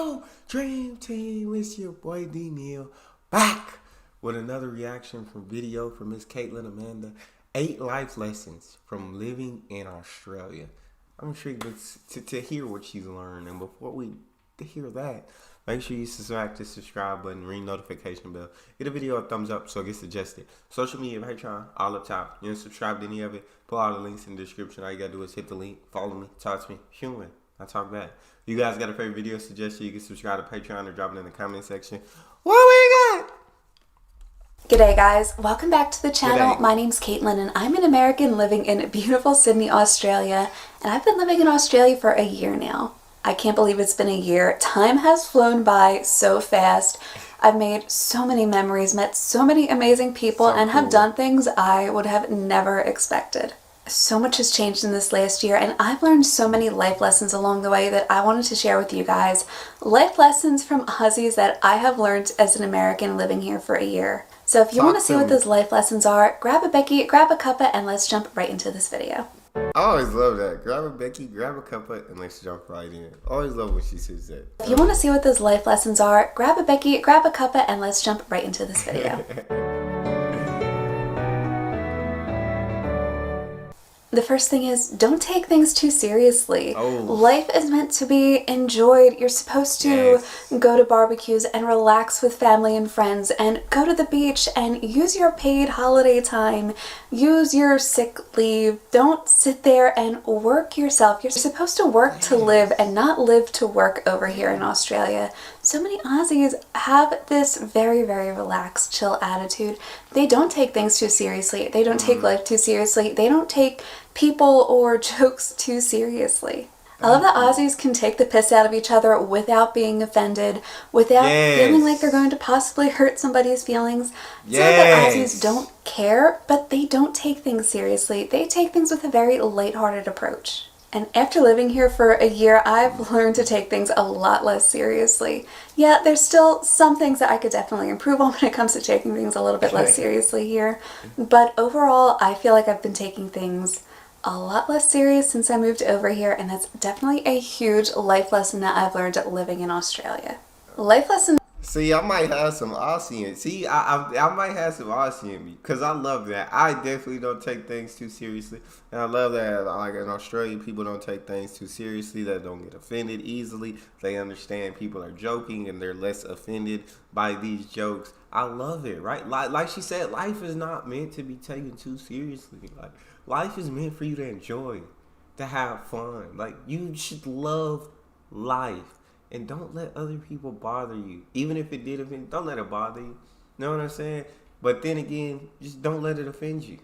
Yo, Dream Team, it's your boy Neal back with another reaction from video from Miss Kaitlyn Amanda. 8 life lessons from living in Australia. I'm intrigued to hear what she's learned. And before we hear that, make sure you smack the subscribe button, ring notification bell. Get a video a thumbs up so it gets suggested. Social media, Patreon, all up top. You don't subscribe to any of it, put all the links in the description. All you gotta do is hit the link, follow me, talk to me, human. I talk back. You guys got a favorite video suggestion, you can subscribe to Patreon or drop it in the comment section. What we got? G'day guys, welcome back to the channel. G'day. My name's Kaitlyn and I'm an American living in beautiful Sydney, Australia, and I've been living in Australia for a year now. I can't believe it's been a year. Time has flown by so fast. I've made so many memories, met so many amazing people, and have done things I would have never expected. So much has changed in this last year, and I've learned so many life lessons along the way that I wanted to share with you guys. Life lessons from Aussies that I have learned as an American living here for a year. So if you want to see what those life lessons are, grab a Becky, grab a cuppa, and let's jump right into this video. I always love that. Grab a Becky, grab a cuppa, and let's jump right in. I always love when she says that. If you want to see what those life lessons are, grab a Becky, grab a cuppa, and let's jump right into this video. The first thing is, don't take things too seriously. Life is meant to be enjoyed. You're supposed to go to barbecues and relax with family and friends and go to the beach and use your paid holiday time. Use your sick leave. Don't sit there and work yourself. You're supposed to work to live and not live to work over here in Australia. So many Aussies have this very, very relaxed, chill attitude. They don't take things too seriously. They don't take life too seriously. They don't take people or jokes too seriously. I love that Aussies can take the piss out of each other without being offended, without feeling like they're going to possibly hurt somebody's feelings. It's not that Aussies don't care, but they don't take things seriously. They take things with a very lighthearted approach. And after living here for a year, I've learned to take things a lot less seriously. Yeah, there's still some things that I could definitely improve on when it comes to taking things a little bit less seriously here. But overall, I feel like I've been taking things a lot less serious since I moved over here, and that's definitely a huge life lesson that I've learned living in Australia. Life lesson. See, I might have some Aussie in. See, I might have some Aussie in me because I love that. I definitely don't take things too seriously, and I love that. Like in Australia, people don't take things too seriously. They don't get offended easily. They understand people are joking, and they're less offended by these jokes. I love it, right? Like she said, life is not meant to be taken too seriously. Like life is meant for you to enjoy, to have fun. Like you should love life. And don't let other people bother you. Even if it did offend, don't let it bother you. Know what I'm saying? But then again, just don't let it offend you.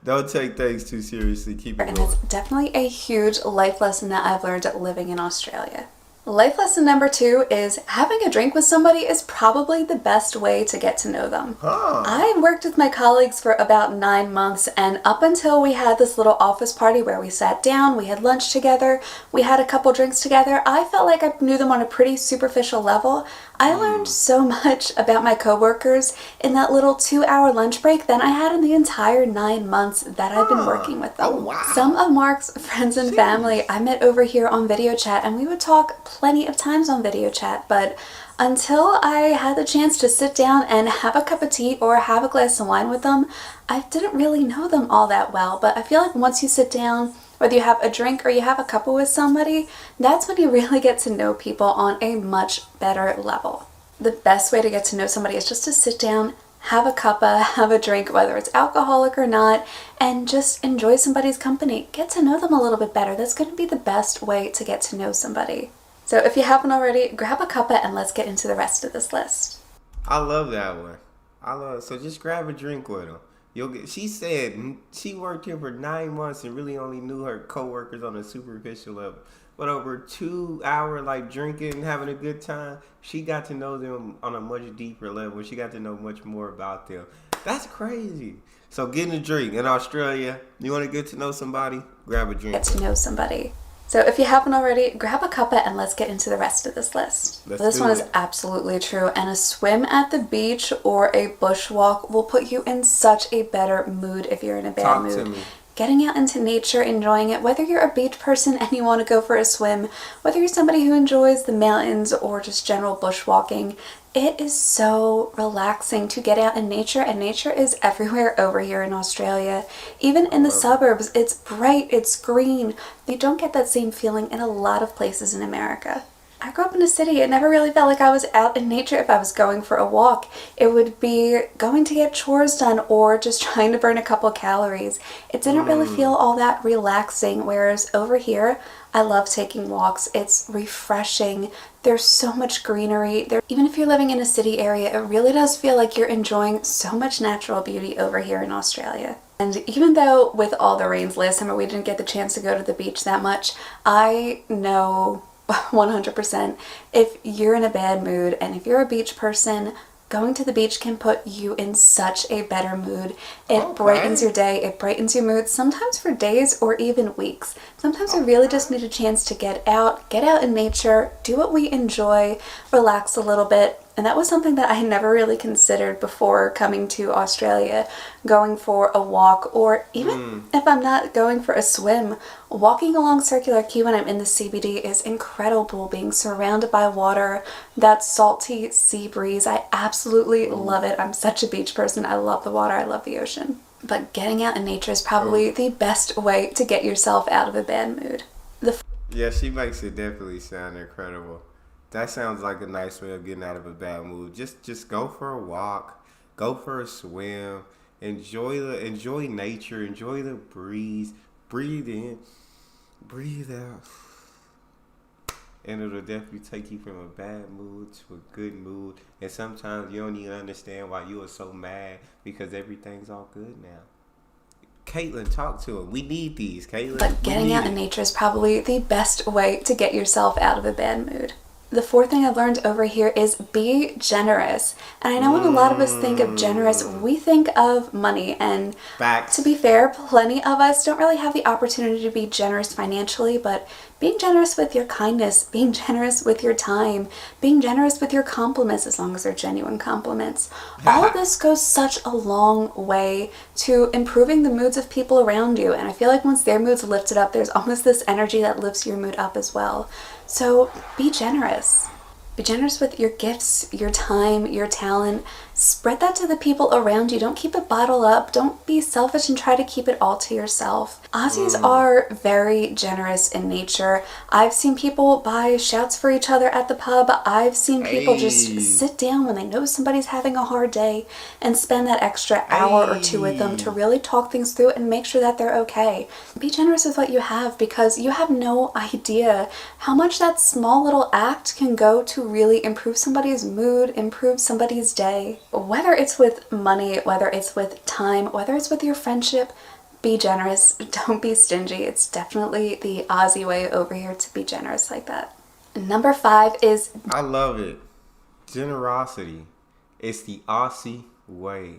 Don't take things too seriously. Keep it going. And it's definitely a huge life lesson that I've learned living in Australia. Life lesson number 2 is having a drink with somebody is probably the best way to get to know them. I worked with my colleagues for about 9 months, and up until we had this little office party where we sat down, we had lunch together, we had a couple drinks together, I felt like I knew them on a pretty superficial level. I learned so much about my coworkers in that little 2-hour lunch break than I had in the entire 9 months that I've been working with them. Some of Mark's friends and family I met over here on video chat, and we would talk plenty of times on video chat, but until I had the chance to sit down and have a cup of tea or have a glass of wine with them, I didn't really know them all that well. But I feel like once you sit down, whether you have a drink or you have a cuppa with somebody, that's when you really get to know people on a much better level. The best way to get to know somebody is just to sit down, have a cuppa, have a drink, whether it's alcoholic or not, and just enjoy somebody's company. Get to know them a little bit better. That's going to be the best way to get to know somebody. So if you haven't already, grab a cuppa and let's get into the rest of this list. I love that one. I love it. So just grab a drink with them. You'll get. She said she worked here for 9 months and really only knew her coworkers on a superficial level. But over 2 hour like drinking, having a good time, she got to know them on a much deeper level. She got to know much more about them. That's crazy. So getting a drink in Australia, you want to get to know somebody, grab a drink. Get to know somebody. So if you haven't already, grab a cuppa and let's get into the rest of this list. This one is absolutely true, and a swim at the beach or a bushwalk will put you in such a better mood if you're in a bad mood. getting out into nature, enjoying it, whether you're a beach person and you want to go for a swim, whether you're somebody who enjoys the mountains or just general bushwalking, it is so relaxing to get out in nature, and nature is everywhere over here in Australia. Even in the suburbs, it's bright, it's green. You don't get that same feeling in a lot of places in America. I grew up in a city. It never really felt like I was out in nature if I was going for a walk. It would be going to get chores done or just trying to burn a couple calories. It didn't really feel all that relaxing, whereas over here, I love taking walks. It's refreshing. There's so much greenery. Even if you're living in a city area, it really does feel like you're enjoying so much natural beauty over here in Australia. And even though with all the rains last summer we didn't get the chance to go to the beach that much, I know 100% if you're in a bad mood and if you're a beach person, going to the beach can put you in such a better mood. It brightens your day, it brightens your mood, sometimes for days or even weeks. Sometimes we really just need a chance to get out in nature, do what we enjoy, relax a little bit. And that was something that I never really considered before coming to Australia, going for a walk, or even if I'm not going for a swim, walking along Circular Quay when I'm in the CBD is incredible. Being surrounded by water, that salty sea breeze, I absolutely love it. I'm such a beach person. I love the water. I love the ocean. But getting out in nature is probably the best way to get yourself out of a bad mood. Yeah, she makes it definitely sound incredible. That sounds like a nice way of getting out of a bad mood. Just go for a walk, go for a swim, enjoy nature, enjoy the breeze, breathe in, breathe out. And it'll definitely take you from a bad mood to a good mood. And sometimes you don't even understand why you are so mad because everything's all good now. Kaitlyn, talk to him. We need these, Kaitlyn. But getting out in nature is probably the best way to get yourself out of a bad mood. The fourth thing I've learned over here is be generous. And I know when a lot of us think of generous, we think of money. And to be fair, plenty of us don't really have the opportunity to be generous financially, but being generous with your kindness, being generous with your time, being generous with your compliments, as long as they're genuine compliments. All of this goes such a long way to improving the moods of people around you. And I feel like once their mood's lifted up, there's almost this energy that lifts your mood up as well. So be generous. Be generous with your gifts, your time, your talent. Spread that to the people around you. Don't keep it bottled up. Don't be selfish and try to keep it all to yourself. Aussies are very generous in nature. I've seen people buy shouts for each other at the pub. I've seen people just sit down when they know somebody's having a hard day and spend that extra hour or two with them to really talk things through and make sure that they're okay. Be generous with what you have, because you have no idea how much that small little act can go to really improve somebody's mood, improve somebody's day. Whether it's with money, whether it's with time, whether it's with your friendship, be generous. Don't be stingy. It's definitely the Aussie way over here to be generous like that. Number 5 is... I love it. Generosity. It's the Aussie way.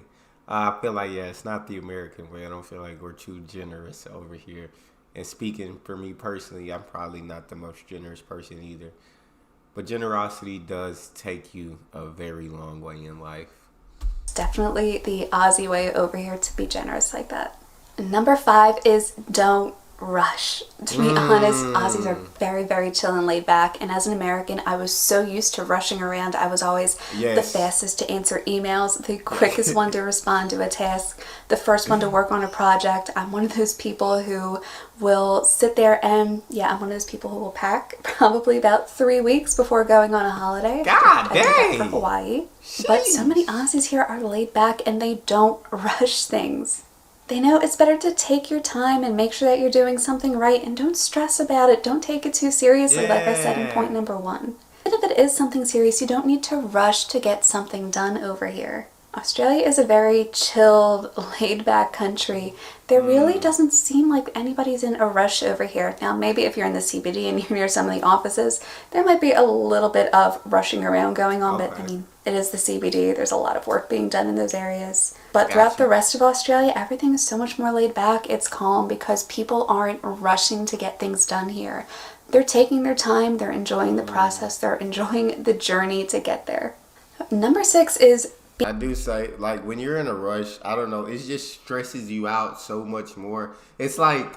I feel like, it's not the American way. I don't feel like we're too generous over here. And speaking for me personally, I'm probably not the most generous person either. But generosity does take you a very long way in life. It's definitely the Aussie way over here to be generous like that. Number 5 is don't rush. To be honest, Aussies are very, very chill and laid back. And as an American, I was so used to rushing around. I was always the fastest to answer emails, the quickest one to respond to a task, the first one to work on a project. I'm one of those people who will sit there and, I'm one of those people who will pack probably about 3 weeks before going on a holiday. God dang! I did that for Hawaii. Jeez. But so many Aussies here are laid back and they don't rush things. They know it's better to take your time and make sure that you're doing something right, and don't stress about it. Don't take it too seriously, like I said in point number 1. But if it is something serious, you don't need to rush to get something done over here. Australia is a very chilled, laid-back country. There really doesn't seem like anybody's in a rush over here. Now, maybe if you're in the CBD and you're near some of the offices, there might be a little bit of rushing around going on, but I mean, it is the CBD. There's a lot of work being done in those areas. But throughout the rest of Australia, everything is so much more laid back. It's calm because people aren't rushing to get things done here. They're taking their time. They're enjoying the process. They're enjoying the journey to get there. Number 6 is I do say, like, when you're in a rush, I don't know, it just stresses you out so much more. It's like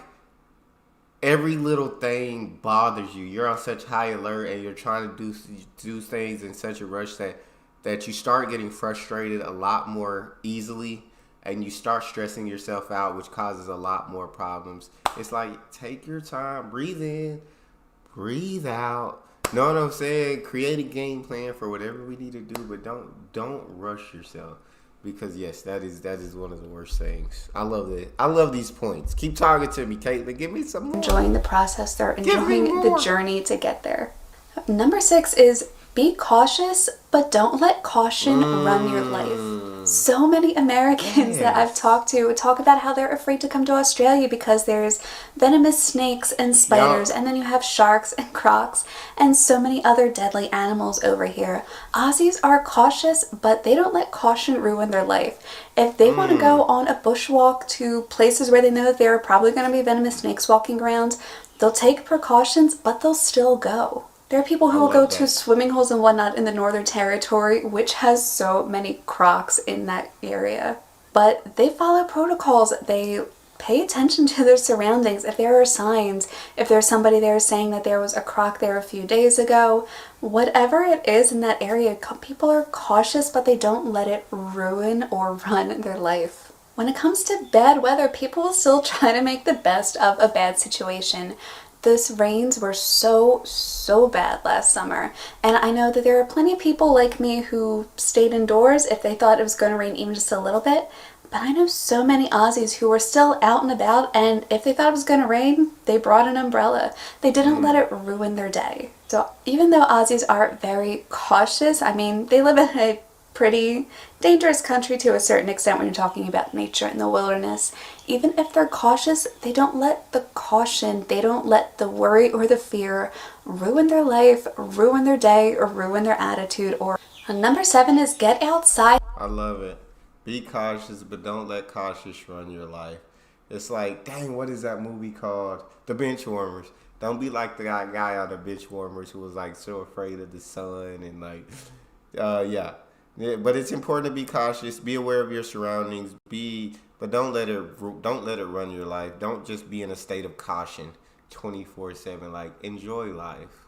every little thing bothers you. You're on such high alert and you're trying to do things in such a rush that you start getting frustrated a lot more easily and you start stressing yourself out, which causes a lot more problems. It's like, take your time, breathe in, breathe out. Know what I'm saying? Create a game plan for whatever we need to do, but don't rush yourself. Because yes, that is one of the worst things. I love it. I love these points. Keep talking to me, Kaitlyn. Give me some more. Enjoying the process. They're enjoying the journey to get there. Number 6 is be cautious, but don't let caution run your life. So many Americans that I've talked to talk about how they're afraid to come to Australia because there's venomous snakes and spiders, and then you have sharks and crocs and so many other deadly animals over here. Aussies are cautious, but they don't let caution ruin their life. If they want to go on a bushwalk to places where they know that there are probably going to be venomous snakes walking around, they'll take precautions, but they'll still go. There are people who will go to swimming holes and whatnot in the Northern Territory, which has so many crocs in that area. But they follow protocols. They pay attention to their surroundings. If there are signs, if there's somebody there saying that there was a croc there a few days ago, whatever it is in that area, people are cautious, but they don't let it ruin or run their life. When it comes to bad weather, people will still try to make the best of a bad situation. Those rains were so bad last summer, and I know that there are plenty of people like me who stayed indoors if they thought it was going to rain even just a little bit, but I know so many Aussies who were still out and about, and if they thought it was going to rain, they brought an umbrella. They didn't let it ruin their day. So even though Aussies are very cautious, I mean, they live in a pretty dangerous country to a certain extent when you're talking about nature and the wilderness. Even if they're cautious, they don't let the caution, they don't let the worry or the fear ruin their life, ruin their day, or ruin their attitude. Or number 7 is get outside. I love it. Be cautious, but don't let cautious run your life. It's like, dang, what is that movie called? The Benchwarmers. Don't be like the guy on the Benchwarmers who was like so afraid of the sun and like, yeah, but it's important to be cautious. Be aware of your surroundings. But don't let it run your life. Don't just be in a state of caution 24/7. Like, enjoy life.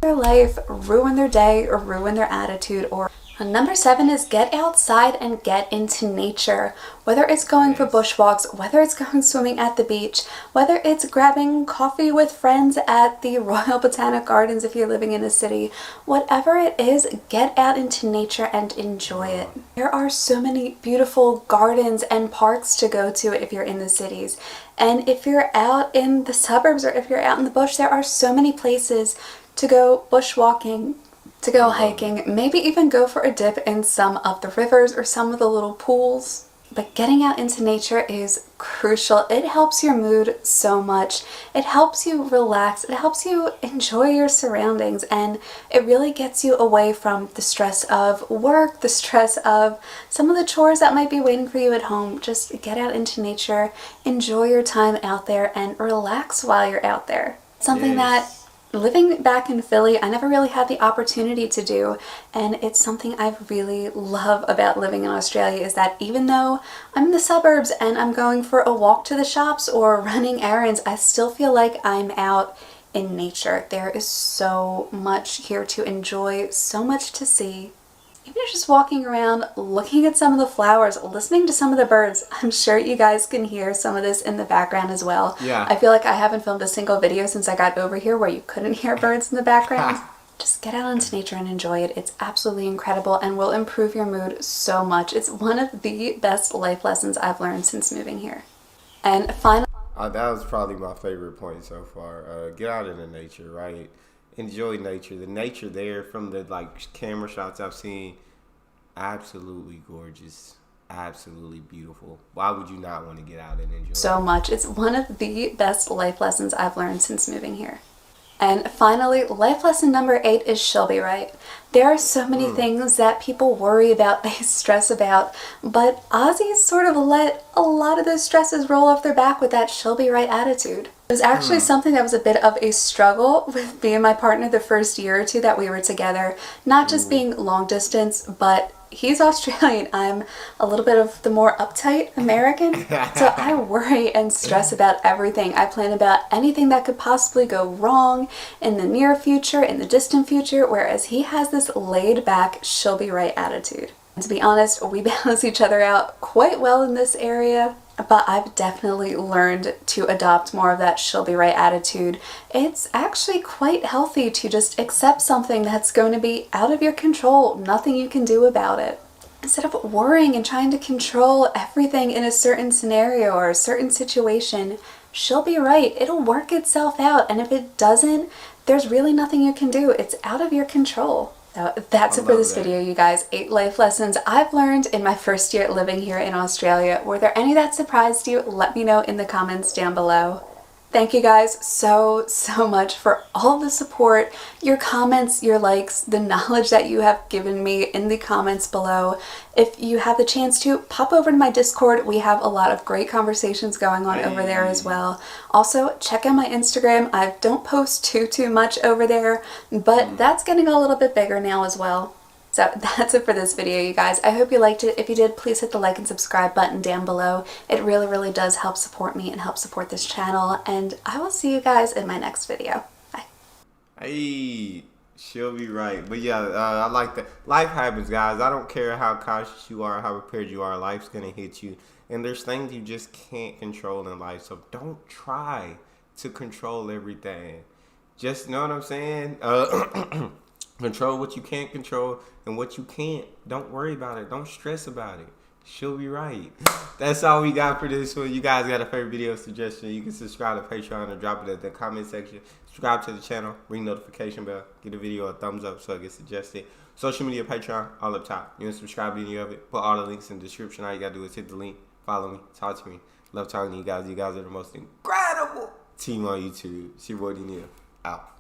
Their life, ruin their day, or ruin their attitude. Or number 7 is get outside and get into nature. Whether it's going for bushwalks, whether it's going swimming at the beach, whether it's grabbing coffee with friends at the Royal Botanic Gardens if you're living in a city, whatever it is, get out into nature and enjoy it. There are so many beautiful gardens and parks to go to if you're in the cities. And if you're out in the suburbs or if you're out in the bush, there are so many places to go bushwalking, to go hiking, maybe even go for a dip in some of the rivers or some of the little pools. But getting out into nature is crucial. It helps your mood so much. It helps you relax. It helps you enjoy your surroundings, and it really gets you away from the stress of work, the stress of some of the chores that might be waiting for you at home. Just get out into nature, enjoy your time out there, and relax while you're out there. Something that living back in Philly, I never really had the opportunity to do, and it's something I really love about living in Australia is that even though I'm in the suburbs and I'm going for a walk to the shops or running errands, I still feel like I'm out in nature. There is so much here to enjoy, so much to see. Even just walking around, looking at some of the flowers, listening to some of the birds. I'm sure you guys can hear some of this in the background as well. Yeah. I feel like I haven't filmed a single video since I got over here where you couldn't hear birds in the background. Just get out into nature and enjoy it. It's absolutely incredible and will improve your mood so much. It's one of the best life lessons I've learned since moving here. And finally, that was probably my favorite point so far. Get out into nature, right? Enjoy nature. The nature there, from the camera shots I've seen, absolutely gorgeous, absolutely beautiful. Why would you not want to get out and enjoy so much? It's one of the best life lessons I've learned since moving here. And finally, life lesson number 8 is Shelby right. There are so many things that people worry about, they stress about, but Aussies sort of let a lot of those stresses roll off their back with that Shelby right attitude. It was actually something that was a bit of a struggle with me and my partner the first year or two that we were together. Not just being long distance, but he's Australian. I'm a little bit of the more uptight American. So I worry and stress about everything. I plan about anything that could possibly go wrong in the near future, in the distant future, whereas he has this laid back, she'll be right attitude. And to be honest, we balance each other out quite well in this area. But I've definitely learned to adopt more of that she'll be right attitude. It's actually quite healthy to just accept something that's going to be out of your control, nothing you can do about it. Instead of worrying and trying to control everything in a certain scenario or a certain situation, she'll be right. It'll work itself out. And if it doesn't, there's really nothing you can do. It's out of your control. So that's it for this video, you guys. 8 life lessons I've learned in my first year living here in Australia. Were there any that surprised you? Let me know in the comments down below. Thank you guys so much for all the support, your comments, your likes, the knowledge that you have given me in the comments below. If you have the chance to, pop over to my Discord. We have a lot of great conversations going on over there as well. Also, check out my Instagram. I don't post too much over there, but that's getting a little bit bigger now as well. So that's it for this video, you guys. I hope you liked it. If you did, please hit the like and subscribe button down below. It really does help support me and help support this channel. And I will see you guys in my next video. Bye. Hey, she'll be right. But yeah, I like that. Life happens, guys. I don't care how cautious you are, how prepared you are. Life's going to hit you. And there's things you just can't control in life. So don't try to control everything. Just know what I'm saying? Control what you can't control, and what you can't, don't worry about it. Don't stress about it. She'll be right. That's all we got for this one. You guys got a favorite video suggestion, you can subscribe to Patreon and drop it at the comment section. Subscribe to the channel, ring notification bell, give the video a thumbs up so it gets suggested. Social media, Patreon, all up top. You want to subscribe to any of it, put all the links in the description. All you got to do is hit the link, follow me, talk to me. Love talking to you guys. You guys are the most incredible team on YouTube. It's your boy Neal. Out.